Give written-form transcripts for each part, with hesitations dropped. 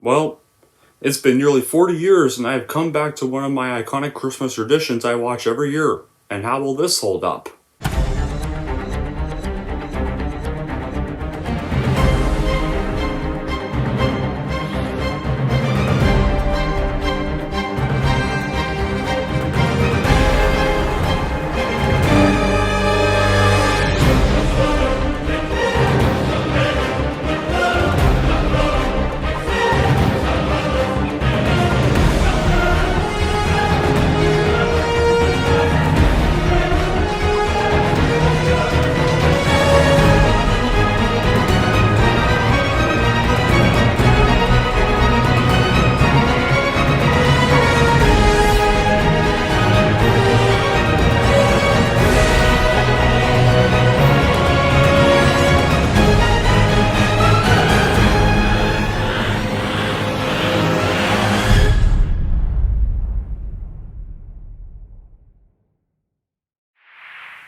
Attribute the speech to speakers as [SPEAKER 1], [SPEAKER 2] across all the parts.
[SPEAKER 1] Well, it's been nearly 40 years and I have come back to one of my iconic Christmas traditions I watch every year. And how will this hold up?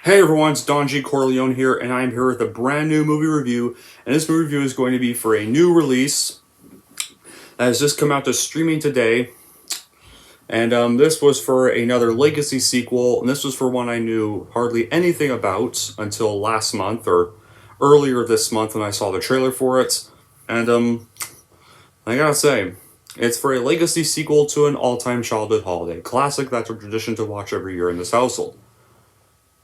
[SPEAKER 1] Hey everyone, it's Don G. Corleone here, and I am here with a brand new movie review. And this movie review is going to be for a new release that has just come out to streaming today. And this was for another Legacy sequel, and this was for one I knew hardly anything about until last month, or earlier this month when I saw the trailer for it. And I gotta say, it's for a Legacy sequel to an all-time childhood holiday classic that's a tradition to watch every year in this household.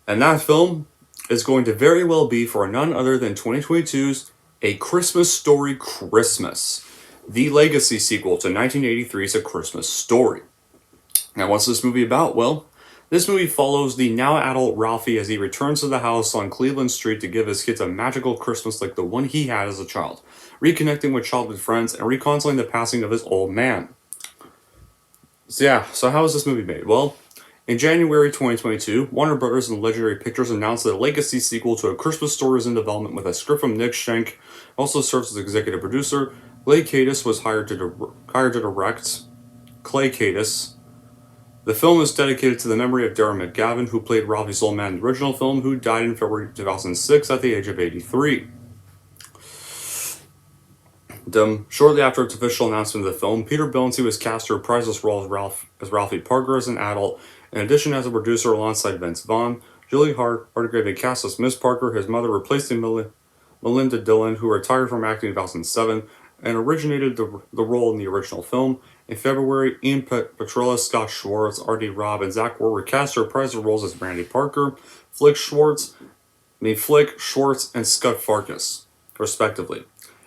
[SPEAKER 1] And that film is going to very well be for none other than 2022's A Christmas Story Christmas, the Legacy sequel to 1983's A Christmas Story. Now, what's this movie about? Well, this movie follows the now-adult Ralphie as he returns to the house on Cleveland Street to give his kids a magical Christmas like the one he had as a child, reconnecting with childhood friends and reconciling the passing of his old man. So how is this movie made? Well, in January 2022, Warner Brothers and Legendary Pictures announced that a Legacy sequel to A Christmas Story is in development with a script from Nick Schenk, also serves as executive producer. Clay Cadis was hired to direct. Clay Cadis. The film is dedicated to the memory of Darren McGavin, who played Ralphie's old man in the original film, who died in February 2006 at the age of 83. Shortly after its official announcement of the film, Peter Billingsley was cast to reprise his role as Ralphie Parker as an adult. In addition, as a producer alongside Vince Vaughn, Julie Hargrave had cast as Miss Parker, his mother, replacing Melinda Dillon, who retired from acting in 2007 and originated the role in the original film. In February, Ian Petrella, Scott Schwartz, R.D. Robb, and Zach Ward were cast to reprise their roles as Randy Parker, Flick, Schwartz, and Scott Farkas, respectively.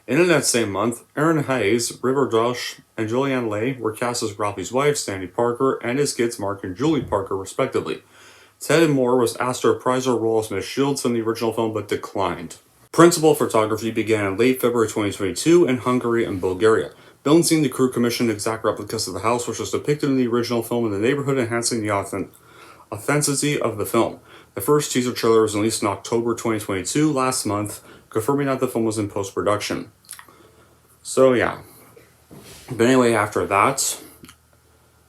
[SPEAKER 1] And in that same month, Erin Hayes, River Dosh, and Julianne Leigh were cast as Ralphie's wife, Sandy Parker, and his kids, Mark and Julie Parker, respectively. Ted Moore was asked to reprise her role as Miss Shields in the original film, but declined. Principal photography began in late February 2022 in Hungary and Bulgaria. Billingsley and the crew commissioned exact replicas of the house, which was depicted in the original film in the neighborhood, enhancing the authenticity of the film. The first teaser trailer was released in October 2022, last month, confirming that the film was in post-production. So yeah. But anyway, after that,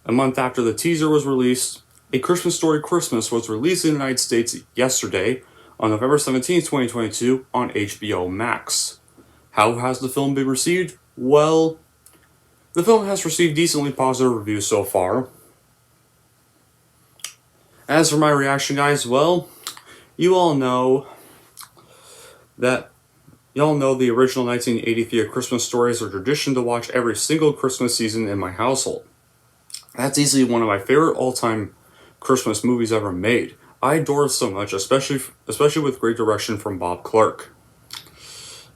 [SPEAKER 1] a month after the teaser was released, A Christmas Story Christmas was released in the United States yesterday on November 17, 2022 on HBO Max. How has the film been received? Well, the film has received decently positive reviews so far. As for my reaction, guys, well, you all know the original 1983 A Christmas Story is a tradition to watch every single Christmas season in my household. That's easily one of my favorite all-time Christmas movies ever made. I adore it so much, especially with great direction from Bob Clark.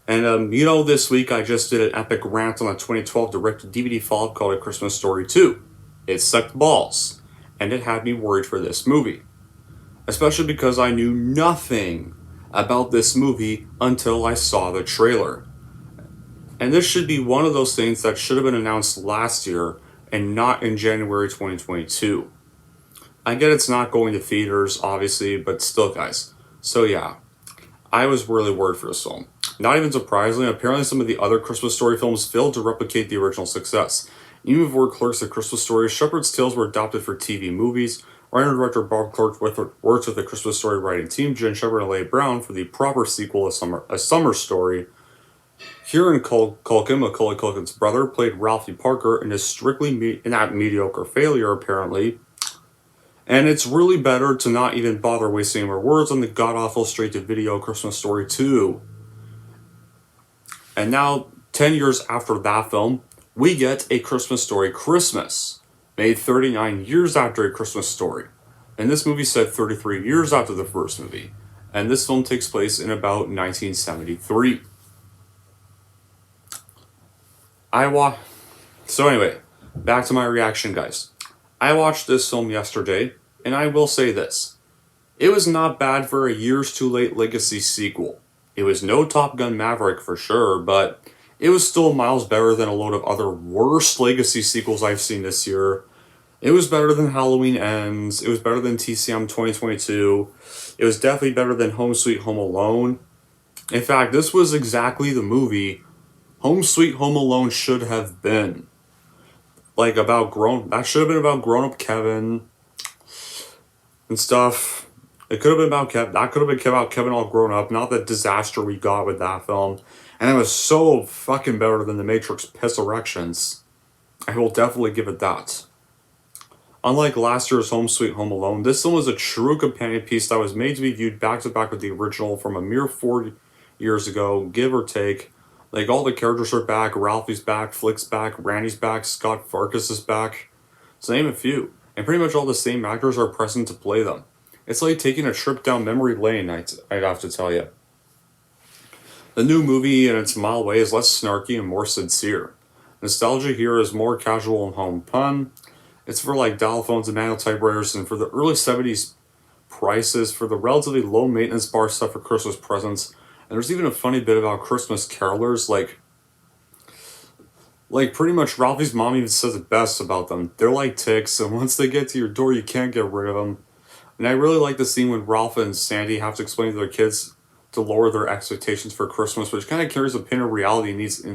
[SPEAKER 1] And this week I just did an epic rant on a 2012 direct-to-DVD follow-up called A Christmas Story 2. It sucked balls, and it had me worried for this movie. Especially because I knew nothing about this movie until I saw the trailer. And this should be one of those things that should have been announced last year and not in January 2022. I get it's not going to theaters, obviously, but still, guys. So yeah, I was really worried for this film. Not even surprisingly, apparently some of the other Christmas Story films failed to replicate the original success. Even before Clark's A Christmas Story, Shepherd's Tales were adopted for TV movies. Writer and director Bob Clark worked with the Christmas Story writing team, Jen Shepherd and Leigh Brown, for the proper sequel, A Summer Story, Kieran Culkin, Macaulay Culkin's brother, played Ralphie Parker in his strictly not mediocre failure, apparently. And it's really better to not even bother wasting more words on the god-awful straight-to-video Christmas Story 2. And now, 10 years after that film, we get A Christmas Story Christmas, made 39 years after A Christmas Story. And this movie set 33 years after the first movie. And this film takes place in about 1973. So anyway, back to my reaction, guys. I watched this film yesterday, and I will say this. It was not bad for a Years Too Late Legacy sequel. It was no Top Gun Maverick for sure, but it was still miles better than a load of other worst Legacy sequels I've seen this year. It was better than Halloween Ends. It was better than TCM 2022. It was definitely better than Home Sweet Home Alone. In fact, this was exactly the movie Home Sweet Home Alone should have been. That should have been about grown-up Kevin and stuff. It could have been about Kevin. That could have been about Kevin all grown up, not the disaster we got with that film. And it was so fucking better than The Matrix Pisserections. I will definitely give it that. Unlike last year's Home Sweet Home Alone, this film was a true companion piece that was made to be viewed back to back with the original from a mere 4 years ago, give or take. Like, all the characters are back, Ralphie's back, Flick's back, Randy's back, Scott Farkas is back, to name a few. And pretty much all the same actors are present to play them. It's like taking a trip down memory lane, I'd have to tell you. The new movie, in its mild way, is less snarky and more sincere. Nostalgia here is more casual and home fun. It's for like dial phones and manual typewriters, and for the early 70s prices, for the relatively low maintenance bar stuff for Christmas presents. And there's even a funny bit about Christmas carolers, like pretty much Ralphie's mom even says it best about them. They're like ticks, and once they get to your door, you can't get rid of them. And I really like the scene when Ralph and Sandy have to explain to their kids to lower their expectations for Christmas, which kind of carries a pin of reality in these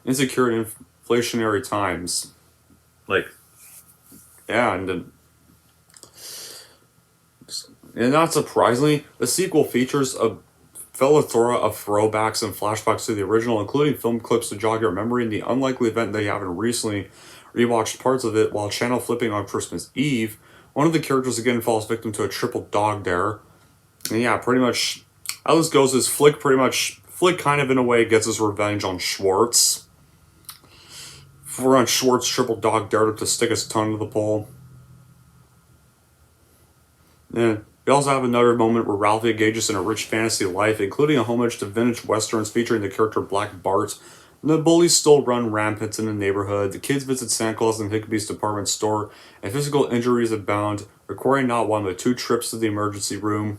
[SPEAKER 1] insecure and inflationary times. And not surprisingly, the sequel features a plethora of throwbacks and flashbacks to the original, including film clips to jog your memory in the unlikely event that you haven't recently rewatched parts of it while channel flipping on Christmas Eve. One of the characters again falls victim to a triple dog dare. And yeah, pretty much how this goes is Flick kind of in a way gets his revenge on Schwartz. Schwartz triple dog dared to stick his tongue to the pole. And we also have another moment where Ralphie engages in a rich fantasy life, including a homage to vintage westerns featuring the character Black Bart. And the bullies still run rampant in the neighborhood, the kids visit Santa Claus in Hickory's department store, and physical injuries abound, requiring not one but 2 trips to the emergency room.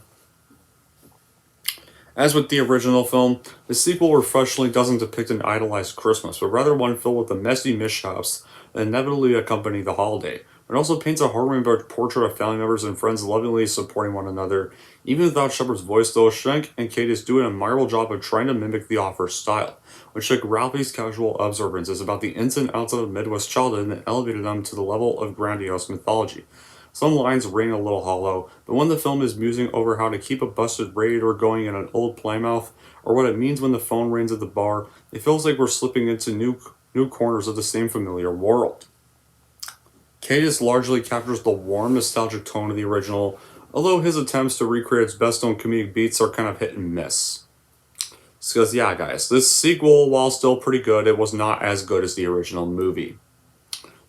[SPEAKER 1] As with the original film, the sequel refreshingly doesn't depict an idolized Christmas, but rather one filled with the messy mishaps that inevitably accompany the holiday. It also paints a heartwarming portrait of family members and friends lovingly supporting one another. Even without Shepard's voice, though, Schenk and Cadiz do an admirable job of trying to mimic the author's style, which took Ralphie's casual observances about the ins and outs of a Midwest childhood and elevated them to the level of grandiose mythology. Some lines ring a little hollow, but when the film is musing over how to keep a busted radiator going in an old Plymouth, or what it means when the phone rings at the bar, it feels like we're slipping into new corners of the same familiar world. Cadiz largely captures the warm, nostalgic tone of the original, although his attempts to recreate its best-known comedic beats are kind of hit and miss. Because, yeah, guys, this sequel, while still pretty good, it was not as good as the original movie.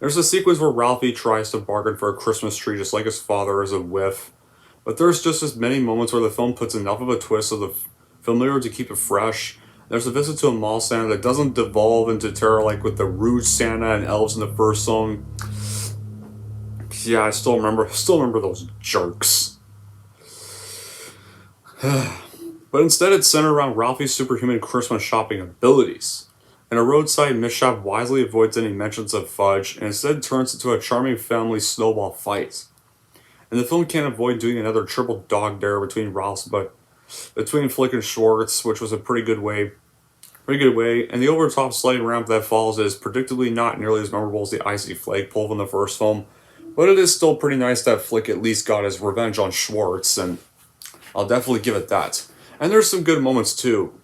[SPEAKER 1] There's a sequence where Ralphie tries to bargain for a Christmas tree just like his father as a whiff, but there's just as many moments where the film puts enough of a twist of the familiar to keep it fresh. There's a visit to a mall Santa that doesn't devolve into terror like with the rude Santa and elves in the first film. Yeah, I still remember those jerks. But instead it's centered around Ralphie's superhuman Christmas shopping abilities. And a roadside mishap wisely avoids any mentions of fudge and instead turns into a charming family snowball fight. And the film can't avoid doing another triple dog dare between Flick and Schwartz, which was a pretty good way. And the over-the-top sliding ramp that falls is predictably not nearly as memorable as the icy flagpole from the first film, but it is still pretty nice that Flick at least got his revenge on Schwartz, and I'll definitely give it that. And there's some good moments too.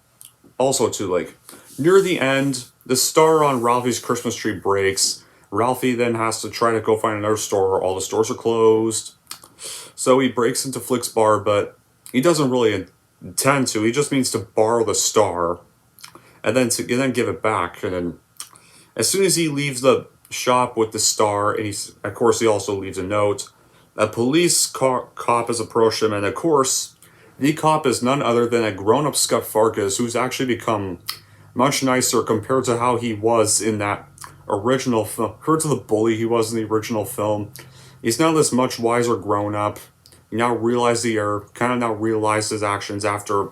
[SPEAKER 1] Also too, like, near the end, the star on Ralphie's Christmas tree breaks. Ralphie then has to try to go find another store. All the stores are closed. So he breaks into Flick's bar, but he doesn't really intend to. He just means to borrow the star and then give it back. And then as soon as he leaves the shop with the star, and of course he also leaves a note, a police cop has approached him, and of course the cop is none other than a grown-up Scott Farkas, who's actually become much nicer compared to how he was in that original film, compared to the bully he was in the original film. He's now this much wiser grown-up. He now realized the error, kind of now realized his actions after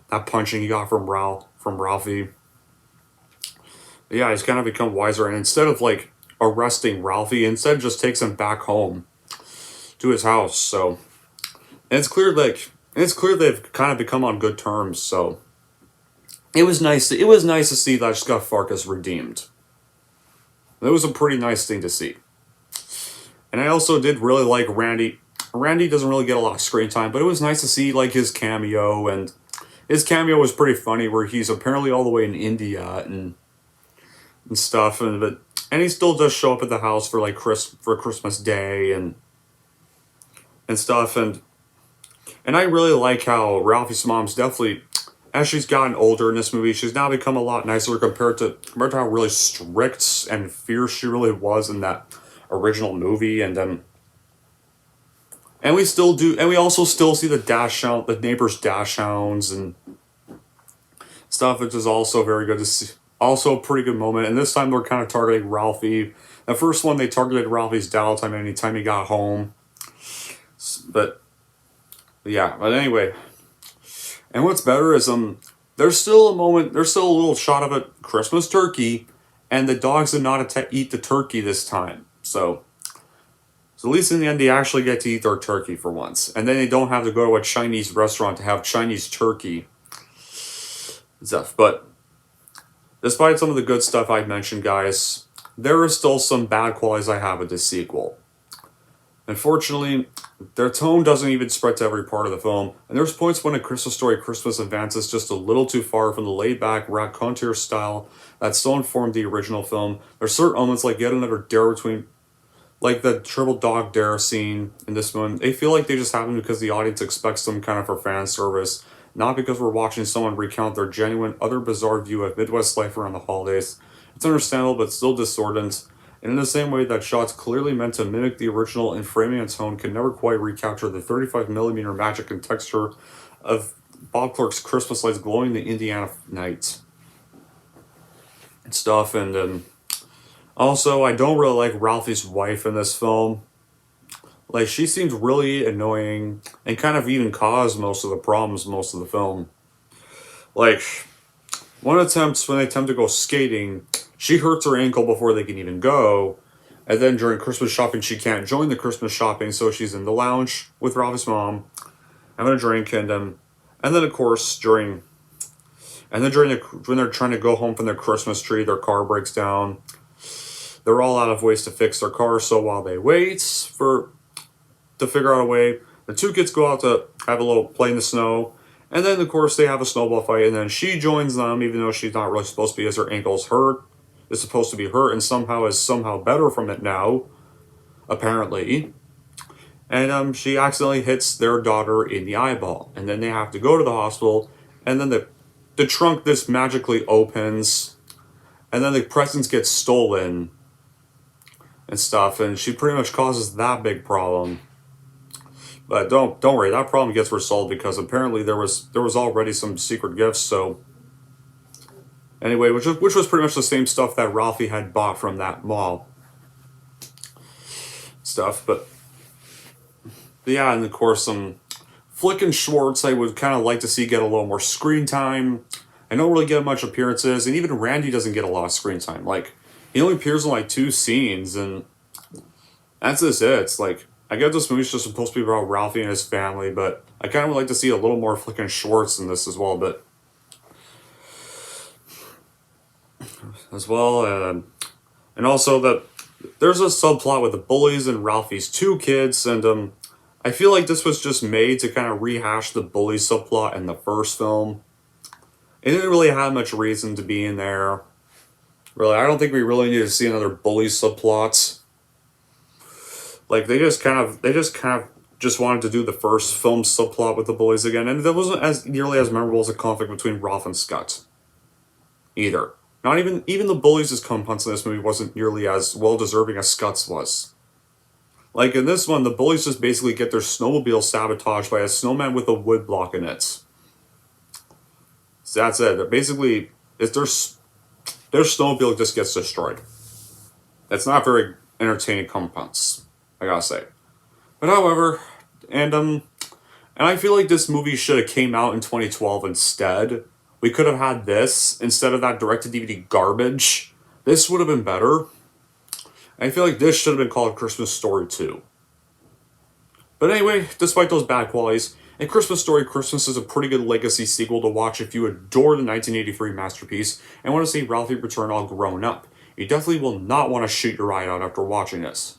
[SPEAKER 1] that punching he got from Ralphie. Yeah, he's kind of become wiser, and instead of like arresting Ralphie, instead just takes him back home to his house. So, and it's clear they've kind of become on good terms. So, it was nice. It was nice to see that Scott Farkas redeemed. It was a pretty nice thing to see. And I also did really like Randy. Randy doesn't really get a lot of screen time, but it was nice to see like his cameo, and his cameo was pretty funny, where he's apparently all the way in India and stuff, and he still does show up at the house for like for Christmas Day and stuff, and I really like how Ralphie's mom's definitely, as she's gotten older in this movie, she's now become a lot nicer compared to how really strict and fierce she really was in that original movie, and we still do, and we also still see the neighbors' dash hounds and stuff, which is also very good to see. Also a pretty good moment, and this time they're kind of targeting Ralphie. The first one, they targeted Ralphie's downtime anytime he got home. But anyway. And what's better is there's still a little shot of a Christmas turkey, and the dogs did not eat the turkey this time. So at least in the end, they actually get to eat their turkey for once. And then they don't have to go to a Chinese restaurant to have Chinese turkey stuff. But despite some of the good stuff I mentioned, guys, there are still some bad qualities I have with this sequel. Unfortunately, their tone doesn't even spread to every part of the film, and there's points when A Christmas Story Christmas advances just a little too far from the laid-back, raconteur style that so informed the original film. There's certain elements like yet another dare between, like the triple dog dare scene in this one. They feel like they just happen because the audience expects them kind of for fan service, not because we're watching someone recount their genuine, other bizarre view of Midwest life around the holidays. It's understandable, but still discordant. And in the same way that shots clearly meant to mimic the original in framing and tone can never quite recapture the 35mm magic and texture of Bob Clark's Christmas lights glowing the Indiana nights and stuff. And also, I don't really like Ralphie's wife in this film. Like, she seems really annoying and kind of even caused most of the problems most of the film. Like, when they attempt to go skating, she hurts her ankle before they can even go. And then during Christmas shopping, she can't join the Christmas shopping, so she's in the lounge with Ralphie's mom, having a drink, and then of course when they're trying to go home from their Christmas tree, their car breaks down. They're all out of ways to fix their car, so while they wait to figure out a way, the two kids go out to have a little play in the snow, and then of course they have a snowball fight, and then she joins them, even though she's not really supposed to be, as her ankle's hurt. Is supposed to be hurt and is somehow better from it now, apparently. And she accidentally hits their daughter in the eyeball, and then they have to go to the hospital, and then the trunk this magically opens, and then the presents get stolen and stuff, and she pretty much causes that big problem. But don't worry, that problem gets resolved because apparently there was already some secret gifts. So anyway, which was pretty much the same stuff that Ralphie had bought from that mall stuff. But yeah, and of course Flick and Schwartz I would kind of like to see get a little more screen time. I don't really get much appearances, and even Randy doesn't get a lot of screen time. Like, he only appears in like 2 scenes, and that's just it. It's like, I get this movie's just supposed to be about Ralphie and his family, but I kind of would like to see a little more Flick and Schwartz in this as well. And also that there's a subplot with the bullies and Ralphie's 2 kids, and I feel like this was just made to kind of rehash the bully subplot in the first film. It didn't really have much reason to be in there. Really, I don't think we really need to see another bully subplot. Like they just kind of just wanted to do the first film subplot with the bullies again, and that wasn't as nearly as memorable as a conflict between Ralph and Scott. Either. Not even the bullies' comeuppance in this movie wasn't nearly as well deserving as Scott's was. Like in this one, the bullies just basically get their snowmobile sabotaged by a snowman with a wood block in it. So that's it. Basically, it's their snowmobile just gets destroyed. It's not very entertaining comeuppance, I gotta say. But however, and I feel like this movie should have came out in 2012 instead. We could have had this instead of that direct-to-DVD garbage. This would have been better. I feel like this should have been called Christmas Story 2. But anyway, despite those bad qualities, A Christmas Story Christmas is a pretty good legacy sequel to watch if you adore the 1983 masterpiece and want to see Ralphie return all grown up. You definitely will not want to shoot your eye out after watching this.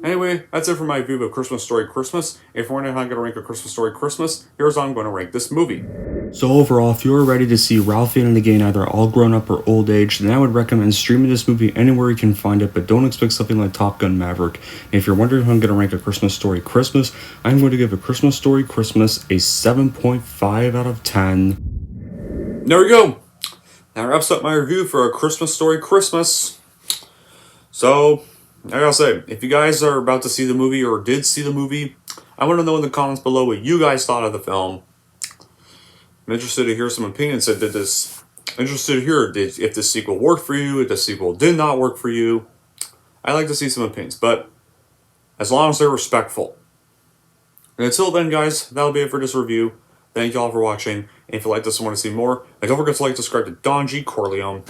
[SPEAKER 1] Anyway, that's it for my review of A Christmas Story Christmas. If you're wondering how I'm going to rank A Christmas Story Christmas, here's how I'm going to rank this movie. So overall, if you're ready to see Ralphie and the gang either all grown up or old age, then I would recommend streaming this movie anywhere you can find it, but don't expect something like Top Gun Maverick. And if you're wondering how I'm going to rank A Christmas Story Christmas, I'm going to give A Christmas Story Christmas a 7.5 out of 10. There we go. That wraps up my review for A Christmas Story Christmas. So, I gotta say, if you guys are about to see the movie or did see the movie, I want to know in the comments below what you guys thought of the film. I'm interested to hear some opinions. Interested to hear if this sequel worked for you, if the sequel did not work for you. I'd like to see some opinions, but as long as they're respectful. And until then, guys, that'll be it for this review. Thank you all for watching. And if you like this and want to see more, then don't forget to like, subscribe to Don G. Corleone.